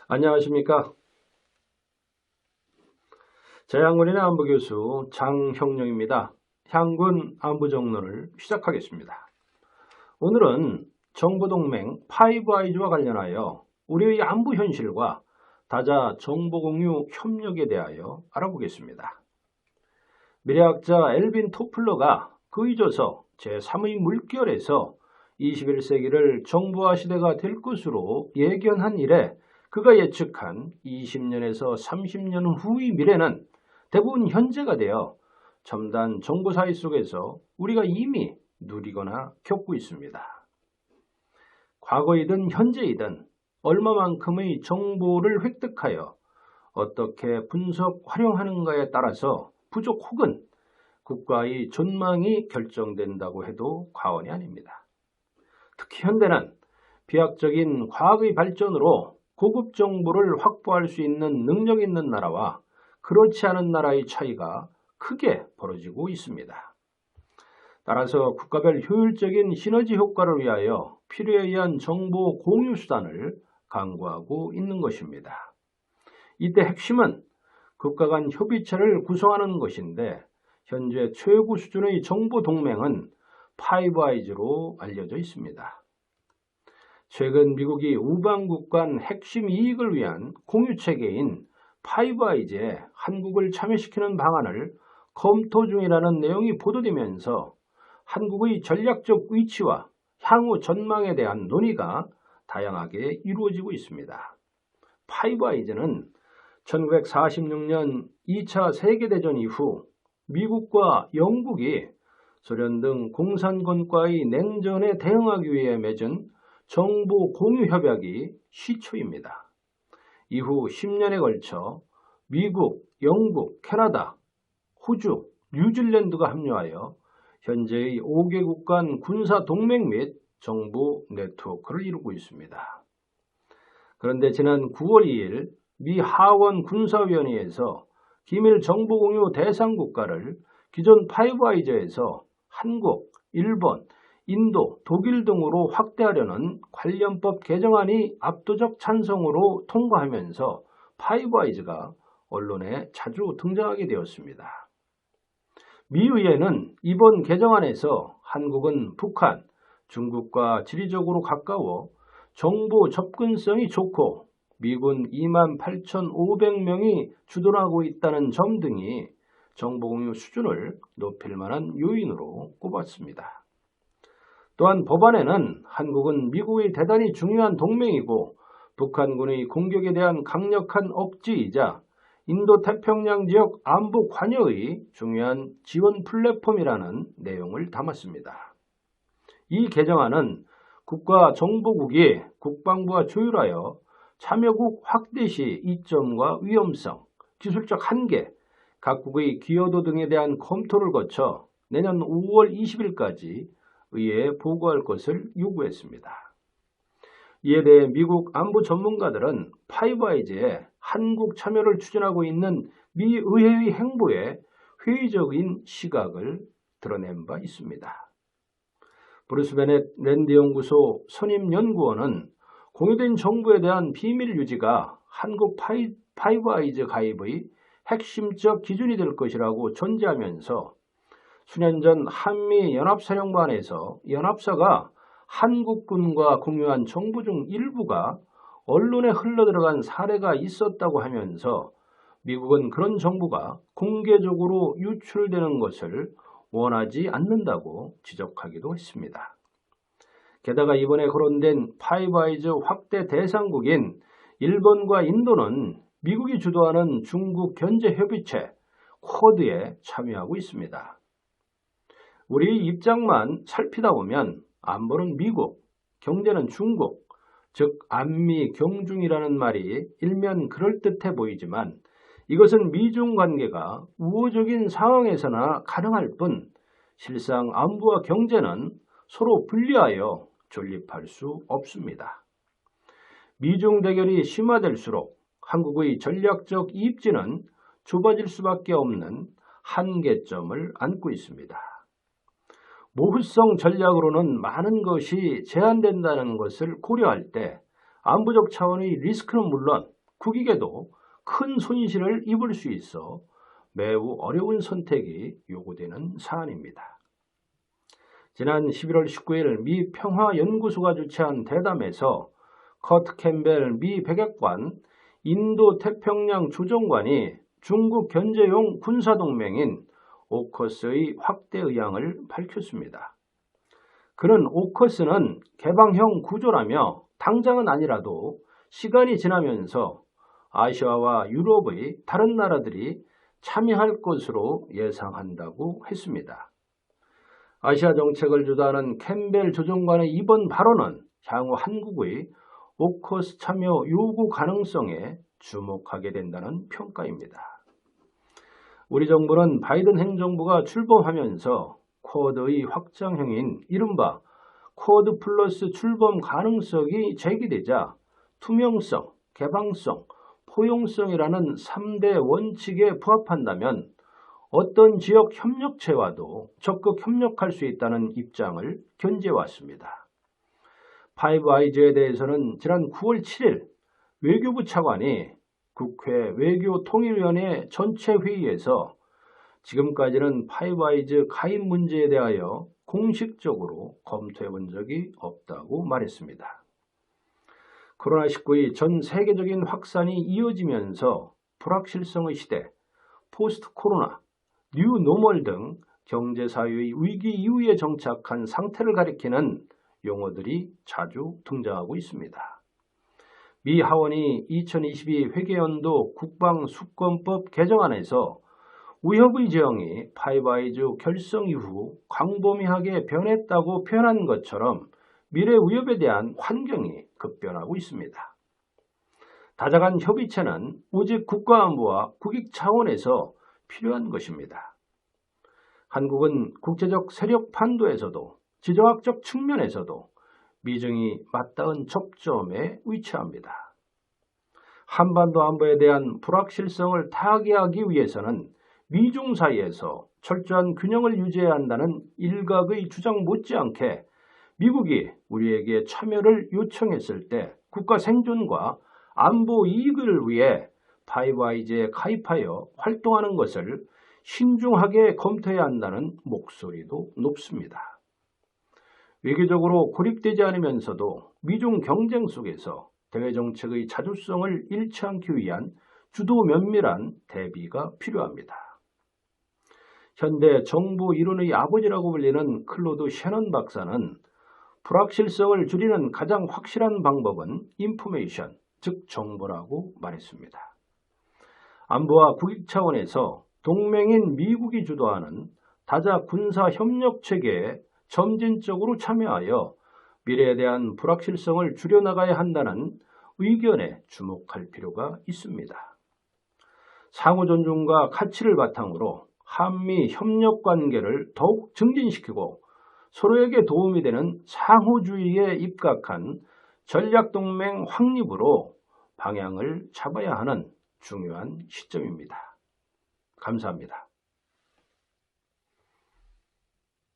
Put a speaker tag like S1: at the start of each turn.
S1: 안녕하십니까. 재향군인의 안보교수 장형룡입니다. 향군 안보정론을 시작하겠습니다. 오늘은 정보동맹 파이브아이즈와 관련하여 우리의 안보 현실과 다자 정보공유 협력에 대하여 알아보겠습니다. 미래학자 엘빈 토플러가 그의 저서 제3의 물결에서 21세기를 정보화 시대가 될 것으로 예견한 이래 그가 예측한 20년에서 30년 후의 미래는 대부분 현재가 되어 첨단 정보사회 속에서 우리가 이미 누리거나 겪고 있습니다. 과거이든 현재이든 얼마만큼의 정보를 획득하여 어떻게 분석, 활용하는가에 따라서 부족 혹은 국가의 존망이 결정된다고 해도 과언이 아닙니다. 특히 현대는 비약적인 과학의 발전으로 고급 정보를 확보할 수 있는 능력 있는 나라와 그렇지 않은 나라의 차이가 크게 벌어지고 있습니다. 따라서 국가별 효율적인 시너지 효과를 위하여 필요에 의한 정보 공유 수단을 강구하고 있는 것입니다. 이때 핵심은 국가 간 협의체를 구성하는 것인데 현재 최고 수준의 정보 동맹은 파이브아이즈로 알려져 있습니다. 최근 미국이 우방국 간 핵심 이익을 위한 공유체계인 파이브아이즈에 한국을 참여시키는 방안을 검토 중이라는 내용이 보도되면서 한국의 전략적 위치와 향후 전망에 대한 논의가 다양하게 이루어지고 있습니다. 파이브아이즈는 1946년 2차 세계대전 이후 미국과 영국이 소련 등 공산권과의 냉전에 대응하기 위해 맺은 정보 공유 협약이 시초입니다. 이후 10년에 걸쳐 미국, 영국, 캐나다, 호주, 뉴질랜드가 합류하여 현재의 5개국 간 군사 동맹 및 정보 네트워크를 이루고 있습니다. 그런데 지난 9월 2일 미 하원 군사위원회에서 기밀 정보 공유 대상 국가를 기존 파이브아이즈에서 한국, 일본, 인도, 독일 등으로 확대하려는 관련법 개정안이 압도적 찬성으로 통과하면서 파이브아이즈가 언론에 자주 등장하게 되었습니다. 미 의회는 이번 개정안에서 한국은 북한, 중국과 지리적으로 가까워 정보 접근성이 좋고 미군 28,500명이 주둔하고 있다는 점 등이 정보공유 수준을 높일 만한 요인으로 꼽았습니다. 또한 법안에는 한국은 미국의 대단히 중요한 동맹이고 북한군의 공격에 대한 강력한 억지이자 인도태평양 지역 안보 관여의 중요한 지원 플랫폼이라는 내용을 담았습니다. 이 개정안은 국가정보국이 국방부와 조율하여 참여국 확대 시 이점과 위험성, 기술적 한계, 각국의 기여도 등에 대한 검토를 거쳐 내년 5월 20일까지 의회에 보고할 것을 요구했습니다. 이에 대해 미국 안보 전문가들은 파이브아이즈에 한국 참여를 추진하고 있는 미 의회의 행보에 회의적인 시각을 드러낸 바 있습니다. 브루스 베넷 랜드 연구소 선임 연구원은 공유된 정보에 대한 비밀 유지가 한국 파이브아이즈 가입의 핵심적 기준이 될 것이라고 전제하면서 수년 전 한미연합사령부안에서 연합사가 한국군과 공유한 정보 중 일부가 언론에 흘러들어간 사례가 있었다고 하면서 미국은 그런 정보가 공개적으로 유출되는 것을 원하지 않는다고 지적하기도 했습니다. 게다가 이번에 거론된 파이브아이즈 확대 대상국인 일본과 인도는 미국이 주도하는 중국 견제협의체 쿼드에 참여하고 있습니다. 우리 입장만 살피다 보면 안보는 미국, 경제는 중국, 즉 안미 경중이라는 말이 일면 그럴듯해 보이지만 이것은 미중 관계가 우호적인 상황에서나 가능할 뿐 실상 안보와 경제는 서로 분리하여 존립할 수 없습니다. 미중 대결이 심화될수록 한국의 전략적 이입지는 좁아질 수밖에 없는 한계점을 안고 있습니다. 모후성 전략으로는 많은 것이 제한된다는 것을 고려할 때 안보적 차원의 리스크는 물론 국익에도 큰 손실을 입을 수 있어 매우 어려운 선택이 요구되는 사안입니다. 지난 11월 19일 미 평화연구소가 주최한 대담에서 커트 캠벨 미 백악관 인도 태평양 조정관이 중국 견제용 군사동맹인 오커스의 확대 의향을 밝혔습니다. 그는 오커스는 개방형 구조라며 당장은 아니라도 시간이 지나면서 아시아와 유럽의 다른 나라들이 참여할 것으로 예상한다고 했습니다. 아시아 정책을 주도하는 캠벨 조정관의 이번 발언은 향후 한국의 오커스 참여 요구 가능성에 주목하게 된다는 평가입니다. 우리 정부는 바이든 행정부가 출범하면서 쿼드의 확장형인 이른바 쿼드 플러스 출범 가능성이 제기되자 투명성, 개방성, 포용성이라는 3대 원칙에 부합한다면 어떤 지역 협력체와도 적극 협력할 수 있다는 입장을 견지해왔습니다. 파이브 아이즈에 대해서는 지난 9월 7일 외교부 차관이 국회 외교통일위원회 전체 회의에서 지금까지는 파이브 아이즈 가입 문제에 대하여 공식적으로 검토해 본 적이 없다고 말했습니다. 코로나19의 전 세계적인 확산이 이어지면서 불확실성의 시대, 포스트 코로나, 뉴 노멀 등 경제사회의 위기 이후에 정착한 상태를 가리키는 용어들이 자주 등장하고 있습니다. 미 하원이 2022 회계연도 국방수권법 개정안에서 위협의 지형이 파이브 아이즈 결성 이후 광범위하게 변했다고 표현한 것처럼 미래 위협에 대한 환경이 급변하고 있습니다. 다자간 협의체는 오직 국가안보와 국익 차원에서 필요한 것입니다. 한국은 국제적 세력 판도에서도 지정학적 측면에서도 미중이 맞닿은 접점에 위치합니다. 한반도 안보에 대한 불확실성을 타개하기 위해서는 미중 사이에서 철저한 균형을 유지해야 한다는 일각의 주장 못지않게 미국이 우리에게 참여를 요청했을 때 국가 생존과 안보 이익을 위해 파이브 아이즈에 가입하여 활동하는 것을 신중하게 검토해야 한다는 목소리도 높습니다. 외교적으로 고립되지 않으면서도 미중 경쟁 속에서 대외 정책의 자주성을 잃지 않기 위한 주도 면밀한 대비가 필요합니다. 현대 정보 이론의 아버지라고 불리는 클로드 셰넌 박사는 불확실성을 줄이는 가장 확실한 방법은 인포메이션, 즉 정보라고 말했습니다. 안보와 국익 차원에서 동맹인 미국이 주도하는 다자 군사 협력 체계에 점진적으로 참여하여 미래에 대한 불확실성을 줄여나가야 한다는 의견에 주목할 필요가 있습니다. 상호 존중과 가치를 바탕으로 한미 협력 관계를 더욱 증진시키고 서로에게 도움이 되는 상호주의에 입각한 전략동맹 확립으로 방향을 잡아야 하는 중요한 시점입니다. 감사합니다.